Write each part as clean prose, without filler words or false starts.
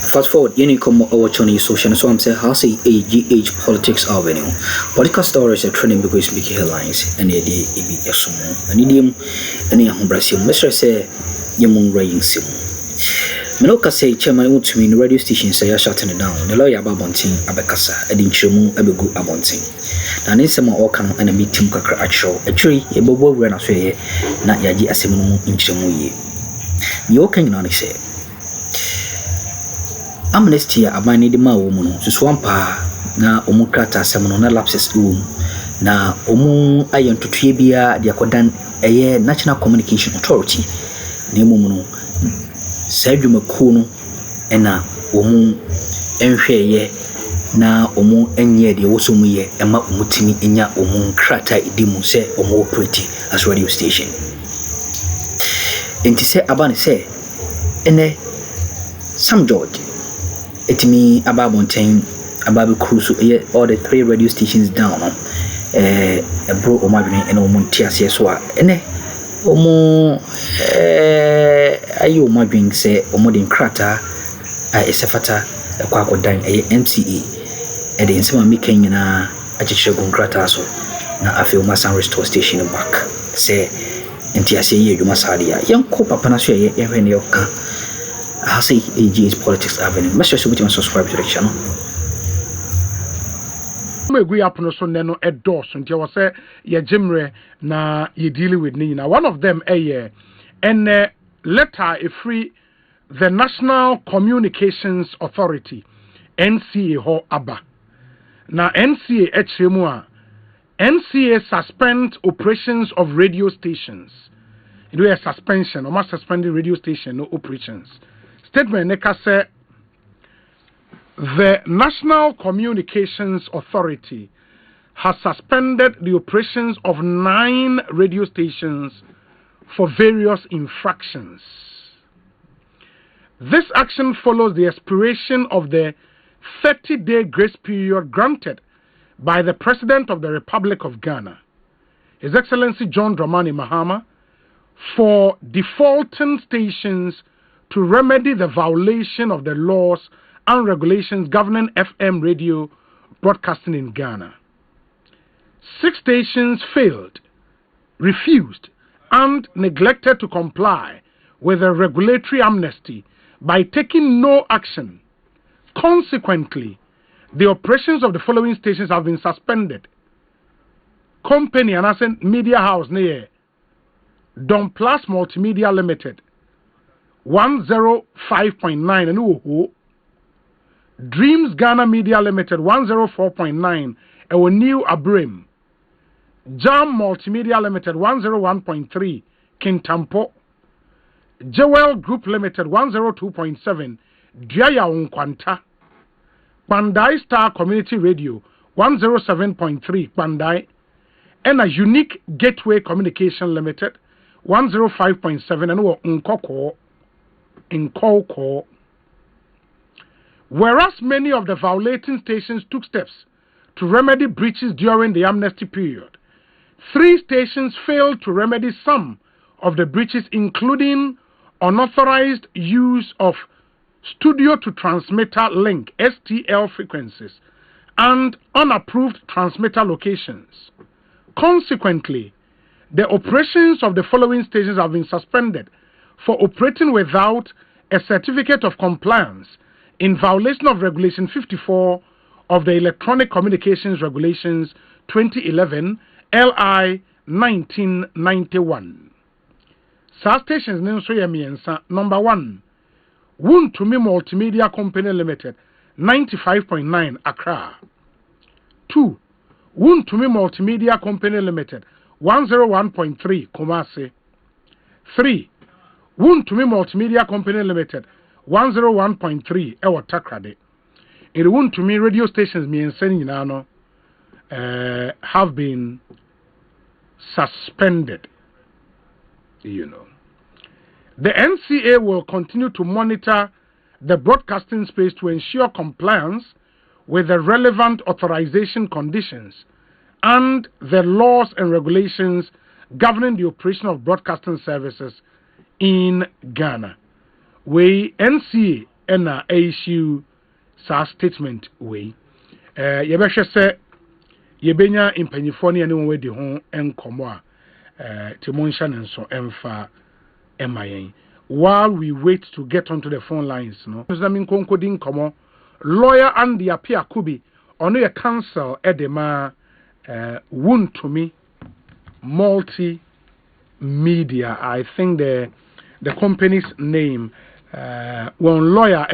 Fast forward, you come over to social, so I'm saying, how say AGH Politics Avenue. Political stories are trending because big headlines, and it be a sumo, and idiom, and a humbrasium. Mr. say, Yamun Raying Sim. Menoka say, Chairman Wontumi in radio station say, I shutting it down. The lawyer Babonting, Abekasa, Edin Chemu, Abegu Abonting. And in some Okan and a meeting Kakra actual, a tree, a bobo ran away, not Yaji Asimu in Chemu. You can only say. Amnesty abani di ma wo mu no so swampa na omukrata asem no na lapses na omu ayentotue bia de akodan eye National Communication Authority na emu no sadwumaku no ena omu enhweye na omu enye de wosomu ye ema omutimi enya omu nkrata idimu se omu operate as radio station enti se abani se ene Sam George Etimi Ababontain, Ababi Cruise, all the 3 radio stations down. A bro Omagni and Omuntia Swa. Ene Omo Ayo Magin say Omodin Krata, a Sefata, a Quaco Dine, a MCE, and in some making in a Achishogun Krataso. Now I feel my son restore station back. Say, and Tiasia, you must have young Copa Panassia, even your car. I say AGH Politics Avenue. Must also be subscribe to the channel. We up no so neno Addo until was say ye jimre na ye dealing with ni. Now one of them and letter a free the National Communications Authority NCA ho aba. Na NCA HMUA NCA suspend operations of radio stations. It was a suspension or must suspend the radio station no operations. Statement Neka say the National Communications Authority has suspended the operations of 9 radio stations for various infractions. This action follows the expiration of the 30-day grace period granted by the President of the Republic of Ghana, His Excellency John Dramani Mahama, for defaulting stations to remedy the violation of the laws and regulations governing FM radio broadcasting in Ghana. 6 stations failed, refused, and neglected to comply with the regulatory amnesty by taking no action. Consequently, the operations of the following stations have been suspended. Company and Ascent Media House near Don Plus Multimedia Limited 105.9 and Uhu. Dreams Ghana Media Limited 104.9 and New Abrim. Jam Multimedia Limited 101.3 Kintampo. Jewel Group Limited 102.7 Diaya Unkwanta. Pandai Star Community Radio 107.3 Pandai. And a Unique Gateway Communication Limited 105.7 and Nkoko in Koko. Whereas many of the violating stations took steps to remedy breaches during the amnesty period, 3 stations failed to remedy some of the breaches, including unauthorized use of studio to transmitter link STL frequencies and unapproved transmitter locations. Consequently, the operations of the following stations have been suspended for operating without a certificate of compliance in violation of Regulation 54 of the Electronic Communications Regulations 2011 LI 1991. Sa stations nso ye miensa. Number 1, Wontumi Multimedia Company Limited 95.9 Accra. 2, Wontumi Multimedia Company Limited 101.3 Kumasi. 3, Wontumi Multimedia Company Limited 101.3 Ewa Takrade. In the Wontumi radio stations miensa have been suspended. You know. The NCA will continue to monitor the broadcasting space to ensure compliance with the relevant authorization conditions and the laws and regulations governing the operation of broadcasting services in Ghana. We NCA ena issue sa statement we yebehwe se yebenya impanyifo ne won wedi ho enkomo a timonsha nenso emfa emayen while we wait to get onto the phone lines no zamin konkodin komo lawyer and the apia Kubi ono ye counsel edema Wontumi multi media. I think the company's name one lawyer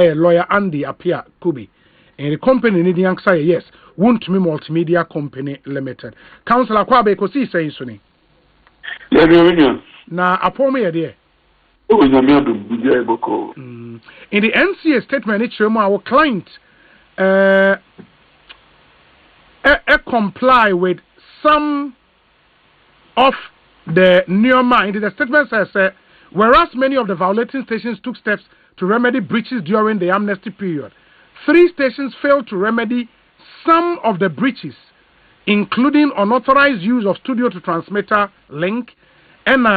Andy Apia Kubi and the company needing answer yes Wontumi Multimedia Company Limited. Councillor Kwabe ko si saying so ni. Na apomo ye de. In the NCA statement it show our client comply with some of the Neoma. In the statement says, whereas many of the violating stations took steps to remedy breaches during the amnesty period, 3 stations failed to remedy some of the breaches, including unauthorized use of studio to transmitter link and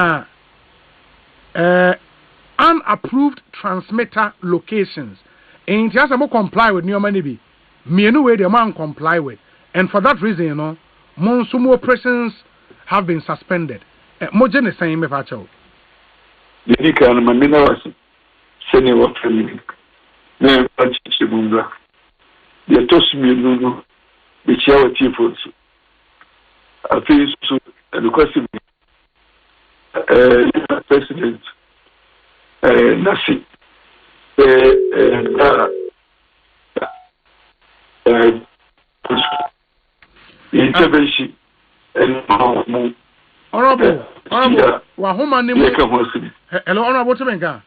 unapproved transmitter locations. And just comply with Neoma Nibi. Mienu way the man comply with. And for that reason, you know, monsumo operations have been suspended. Moje ne saying me facho. Didi kan manina was sene wa family. Na panchi bumba. Ya tosmi nunu be chawa tifo. Afi so education president nasi intervention and Honorable, Wahoma Nemo. Hello, Honorable Temenga.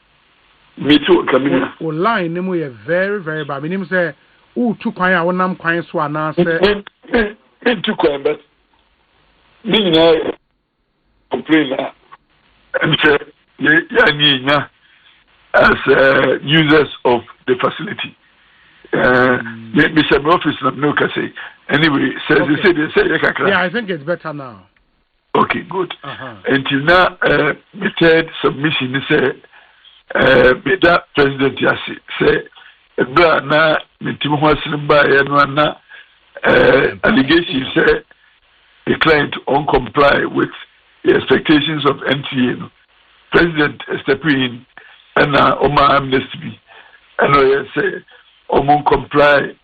Me too, Camilla. O line Nemo is very, very bad. My name say, "Ooh, too quiet. I want them quiet." So I say, too quiet, but me now complain and say, yeah, as users of the facility. Mr. Office no can say. Anyway, says okay. They say yeah, I think it's better now. Okay, good. Until now, the third submission is that President Yassi say, na mitimu hasinba ya allegation say the client uncomply with the expectations of NTA. President stepping in and Oma amnesty and say comply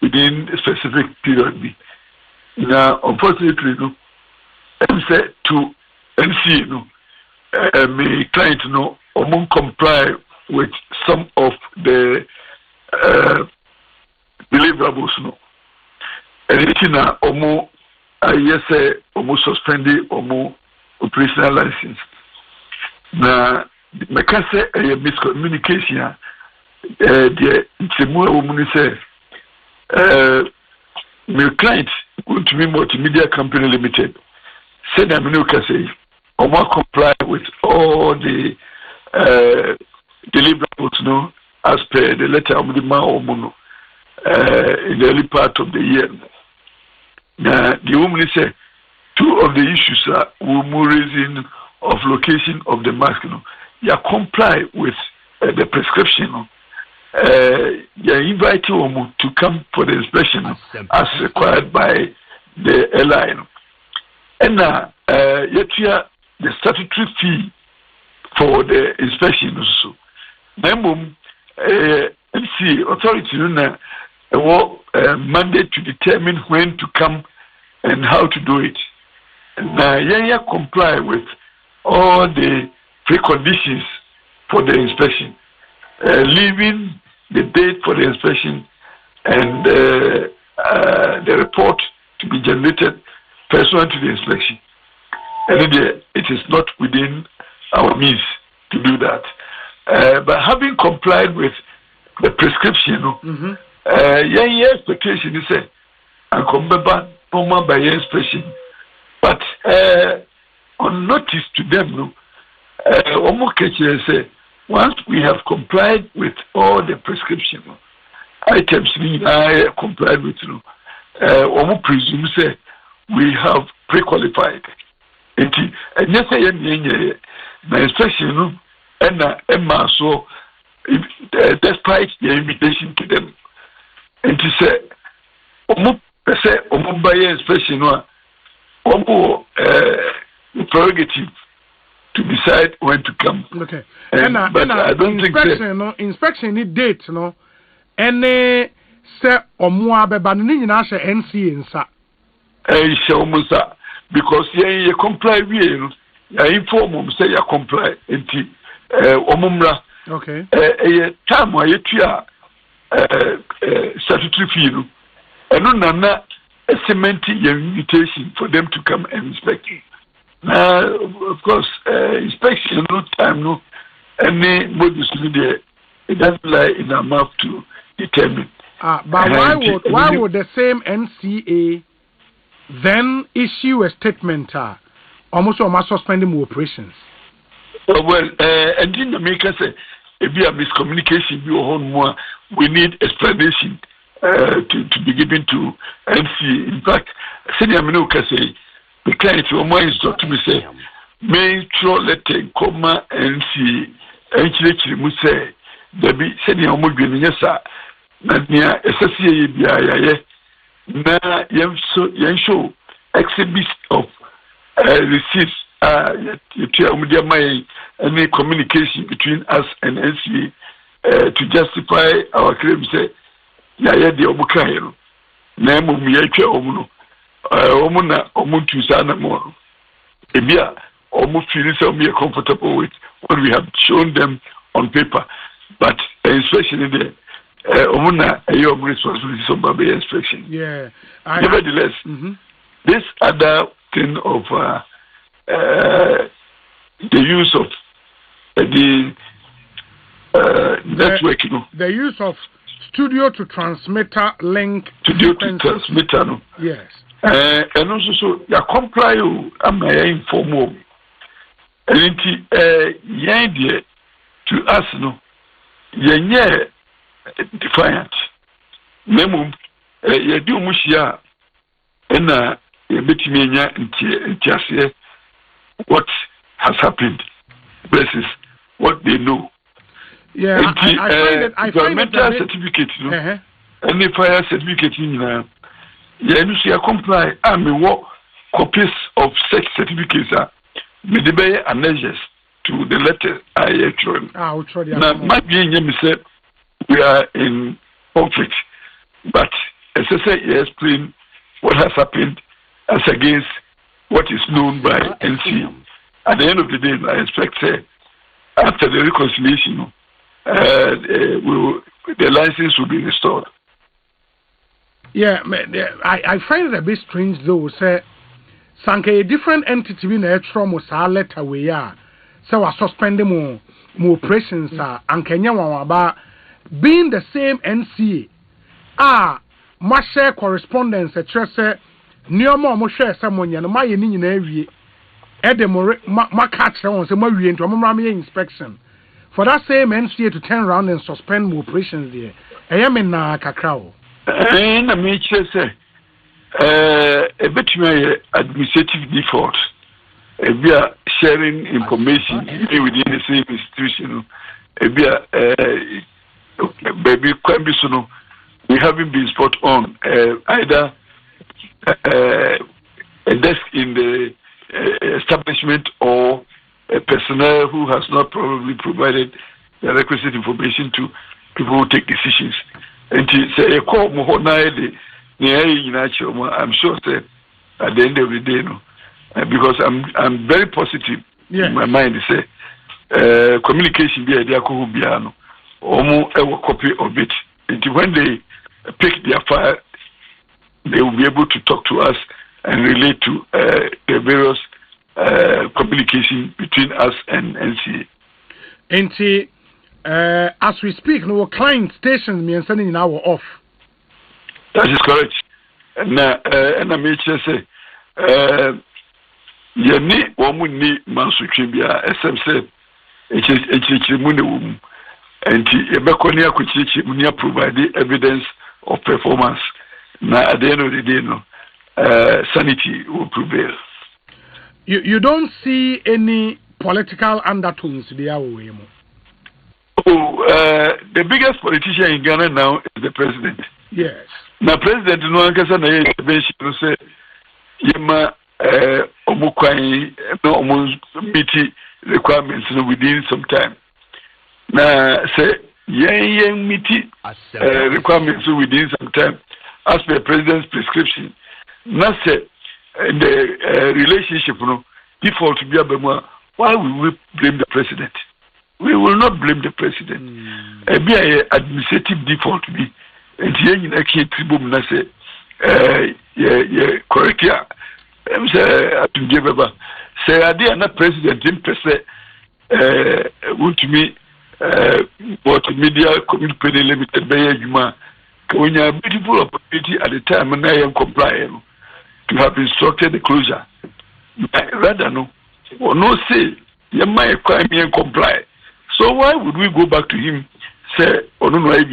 within a specific period. Now, unfortunately, no, I'm said to NC, no, my client, no, comply with some of the deliverables, no. And it's now yes, suspended operational license. Now, my say a miscommunication. The woman say, my client, Wontumi Multimedia Company Limited, said I'm no say, comply with all the deliverables, no, as per the letter of the Mahama in the early part of the year. Now, the woman said, 2 of the issues are raising of location of the mask, no, you comply with the prescription, no. You invite them to come for the inspection as required by the airline. And yet the statutory fee for the inspection also. Member MC authority mandate to determine when to come and how to do it. And comply with all the preconditions for the inspection. Leaving the date for the inspection and the report to be generated pursuant to the inspection. And it is not within our means to do that. But having complied with the prescription, expectation is and come back by inspection. But on notice to them, once we have complied with all the prescription items I complied with, presume say we have pre-qualified. And yes, my inspection and Emma so despite the invitation to them. And to say, by inspection, prerogative to decide when to come. Okay. But I don't think inspection need date, no. Any say beba ni nyina hye NCA nsa. Because you comply with you, inform them say you comply enti omumra. Okay. Time where you statutory fee no. Eno na cement invitation for them to come and inspect. Of course, inspection no time no any modus there it doesn't lie in our mouth to determine. But why would the same NCA then issue a statement almost suspending more operations? And in America say if be a miscommunication be more we need explanation to be given to NCA. In fact, senior Minuka say the client to me say make sure let comma NCA and mu say there be senior Omugwini yesa na nia SSA bia na show exhibits of receipts any communication between us and NCA to justify our claim say the omukairo na mu yatwa omuno omuna omuntu sana mo ebia omu feel so me comfortable with what we have shown them on paper, but especially the omuna your responsibility of baby inspection. Yeah. Nevertheless, this other thing of the use of the network, you know, the use of studio to transmitter link. Studio to transmitter, no. Yes. And also, so you comply. I'm inform me. And it, to us, no, you're defiant. Memum, you do mushia, and you bet me what has happened versus what they know. Yeah, I find it that certificate, you know, and the fire certificate in you comply. I mean, what copies of such certificates are made annexes to the letter I actually. Now, my being said we are in conflict, but as I say, you explain what has happened as against what is known by NC. At the end of the day, I expect after the reconciliation, the license will be restored. Yeah, I find it a bit strange though. Say, Sanke a different entity in a trauma letter we are. So I suspend more operations and Kenya about being the same NCA. Must share correspondence at Chester. Near more share someone and my in every Edemore my catch on some more into a inspection. For that same NCA to turn around and suspend more operations there. I am in Kakrao. And I may say a bit my administrative default. We are sharing information within the same institution. Baby, quite be so. We haven't been spot on either a desk in the establishment or a personnel who has not probably provided the requisite information to people who take decisions. And to say a call more I'm sure that at the end of the day, no, because I'm very positive in my mind. Say communication be idea ko biano, omo a copy of it. And when they pick their file, they will be able to talk to us and relate to the various communication between us and NCA. And as we speak, no client stations me and sending now off. That is correct. And I may just say, you need one need Mansukibia, SMC, Munum, and Ebaconia Kuchimunia provided evidence of performance. Now, at the end of the day, no, sanity will prevail. You don't see any political undertones there, The biggest politician in Ghana now is the president. Yes. Now, president, no one can say, Yema, Omukwai, no meet requirements within some time. Now, say, young meet requirements within some time, as per the president's prescription. Now, say, the relationship, default to be a why will we blame the president? We will not blame the president. Be an administrative default to be. And here in a key tribune, I say, correct, yeah. I'm saying, to give about. Say, I did not president in per se, Wontumi, multimedia community limited by Yuma. When you are beautiful opportunity at the time, and I am compliant to have instructed the closure. Rather, no, or no say, you might crime and comply. So why would we go back to him? Say, oh no, I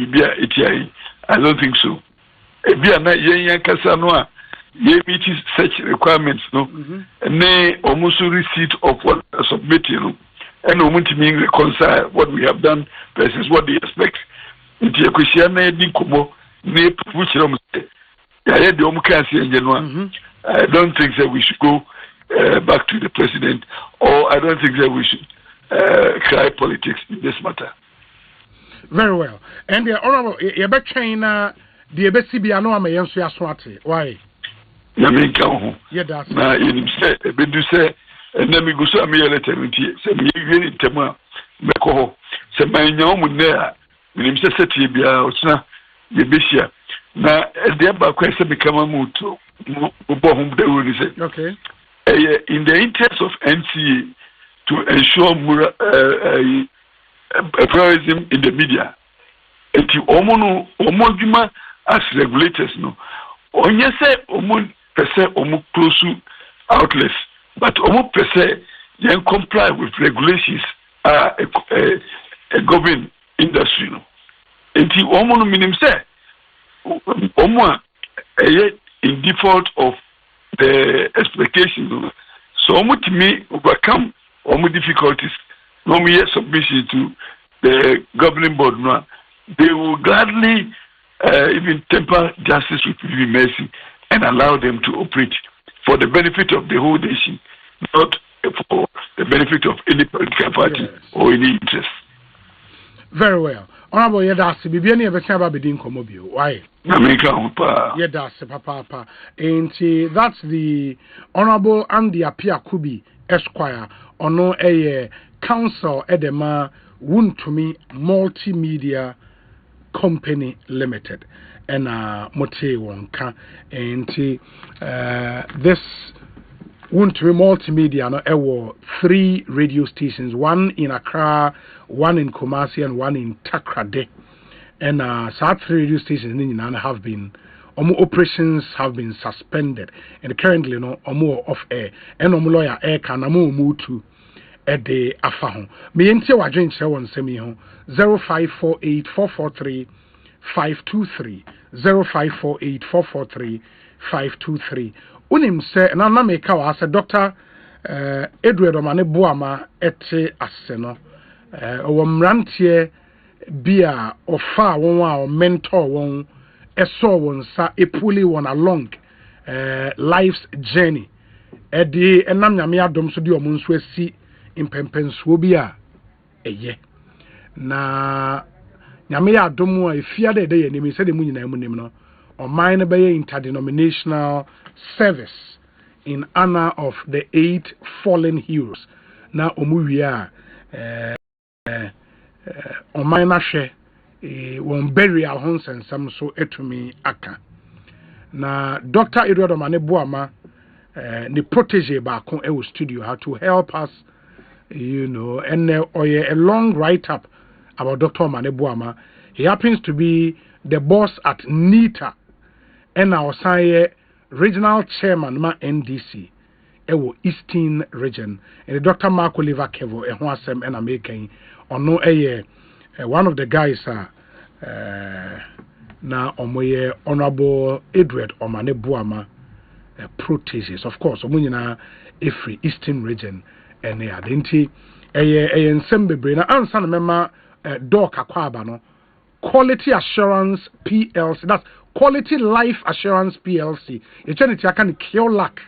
don't think so. You meet such requirements, no, and they almost receipt of what are submitted, and Wontumi reconcile what we have done versus what they expect. I don't think that we should go back to the president, or I don't think that we should cry politics in this matter. Very well. And the honorable China, the Ebesibi, I know I'm a young Swati. Why? Yeah, that's now you say, and then we go so a mere letter, say, me, Tema, Meko, say, my young there, when him said, Tibia, Osna, Yebisia. Now, the other question become a mood to okay. In the interest of NCA to ensure pluralism in the media, and to Omojuma as regulators, no. Onye say Omon pese Omo close outlets, but Omo pese yen comply with regulations a government industry, no. And to Omo no minim say Omo in default of the expectations. So Omo to me overcome Omo difficulties. No me submission to the governing board. No, they will gladly even temper justice with mercy and allow them to operate for the benefit of the whole nation, not for the benefit of any political party or any interest. Very well. Honorable Yedasi, Bibiani Ebesaba Bedin Komobio. Why? Yedasi, Papa. And that's the Honorable Andy Apia Kubi, Esquire, ono a council edema Wontumi Multimedia Company Limited. And Mote Wonka. And this Wontumi Multimedia no 3 radio stations, one in Accra, one in Kumasi, and one in Takrade. And such 3 radio stations have been operations have been suspended, and currently no off air. And lawyer air can move to a day afaho. Me enti wa dwen che won semi ho 0548443523 0548443523. Unim se na meka wa se Dr. Edward Omane Boama ete ase no owo mrantie bia ofa won a mentor won eso won sa epuli won along life's journey edi enam nyame adom so di omo nso asi impempensuo bia eye na nyame adom a efia de ye nemi se de mu nyina mu nim no Omine Baye interdenominational service in honor of the 8 fallen heroes. Now Omuwia Omine Ashe won burial homes and some so etumi aka. Na Dr. Edward Omane Boama the protege baako e studio how to help us, you know, and a long write up about Dr. Omane Boama. He happens to be the boss at NITA. And our side regional chairman ma NDC ewo Eastern region and Dr. Mark Oliver Kevo e ho asem and American ono one of the guys na omoye honorable Edward Omane Boama proteges, of course omo nyina every Eastern region and ya denti nsem bebre na ansa na mema door kakwaba no Quality Assurance PLC. That's Quality Life Assurance PLC. You turn it can kill luck.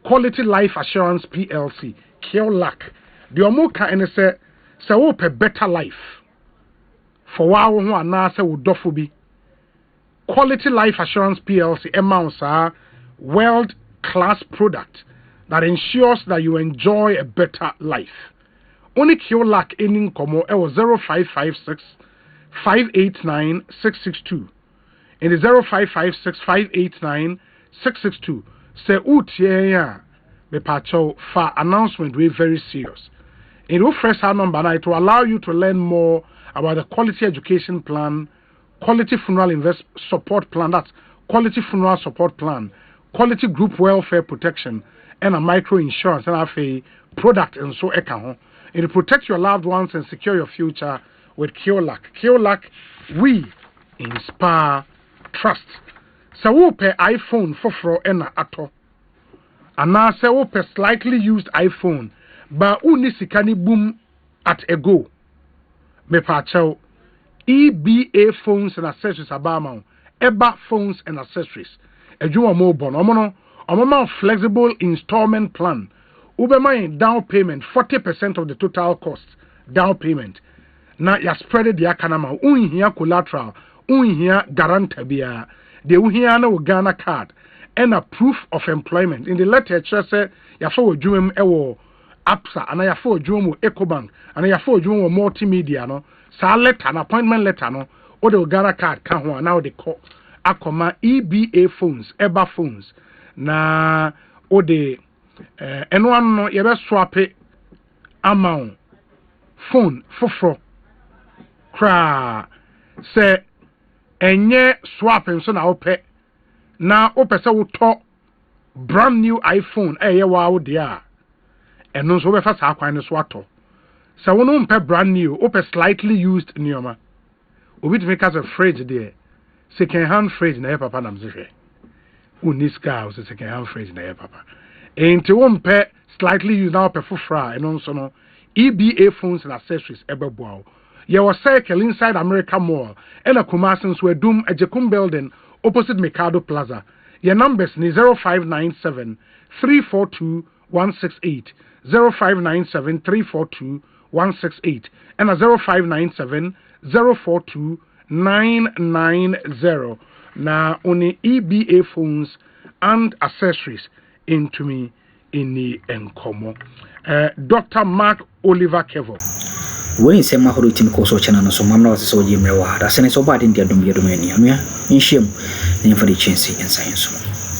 Quality Life Assurance PLC. Kill luck. The omuka and say wope better life. For wow who na say wodofu bi. Quality Life Assurance PLC amounts are world class product that ensures that you enjoy a better life. Only kill luck in komo 0556 589 662. In the 0556 589 662. Say utie ya me pacho for announcement we very serious. It will fresh our number now to allow you to learn more about the quality education plan, quality funeral support plan, that's quality funeral support plan, quality group welfare protection, and a micro insurance and have a product and so account. It will protect your loved ones and secure your future with Kiolak. Kiolak, we inspire trust. So we pay iPhone for ena ato. And now say we pay slightly used iPhone, but uni sikani boom at a go. Me pacho EBA phones and accessories abama. EBA phones and accessories. Ejuwa mo bon. Omono flexible installment plan. Ubema down payment 40% of the total cost. Down payment. Na ya spread the akanama. Unhia collateral. Unhia guarantee biya. The unhia na Ghana card. And a proof of employment. In the letter it say ya fo ojum ewo APSA and ya fo ojum Ecobank and ya fo ojum multimedia no. Sa letter an appointment letter no. O the Ghana card kan ho now they call Akroma EBA phones, EBA phones. Na o de eno no ye be swap amount phone foforo kra say enye swap nso na ope na ope se wo to brand new iPhone eye wa wo de a eno nso be fa sa kwan so ato se wo no mpe brand new ope slightly used nioma obi to make us a fridge there second hand fridge na papa na mzehwe uniska o second hand fridge na papa enti wo mpe slightly used na ope fofra eno nso no EBA phones and accessories ebeboa ye was circle inside America Mall and a Kumasins were doom a Jekum building opposite Mikado Plaza. Your numbers ni 0597 342 168 0597 342 168 and a 0597 042 990. Na only EBA phones and accessories into me in the encomo. Dr. Mark Oliver Kevo. When say mahoro tim ko so chana no so mamra was so jimre wa da sene so bad in dia dum ye domani amia in shame in for the chance in science.